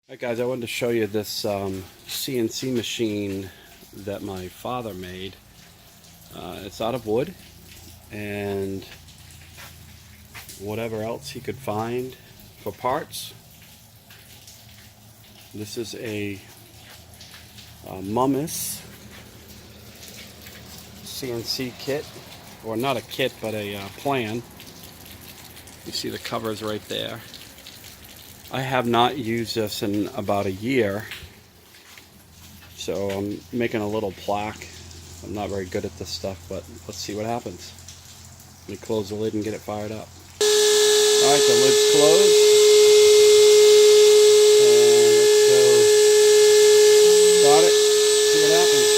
Alright guys, I wanted to show you this CNC machine that my father made. It's out of wood and whatever else he could find for parts. This is a Momus CNC kit, or not a kit but a plan. You see the covers right there. I have not used this in about a year, so I'm making a little plaque. I'm not very good at this stuff, but let's see what happens. Let me close the lid and get it fired up. Alright, the lid's closed. And let's go start it, see what happens.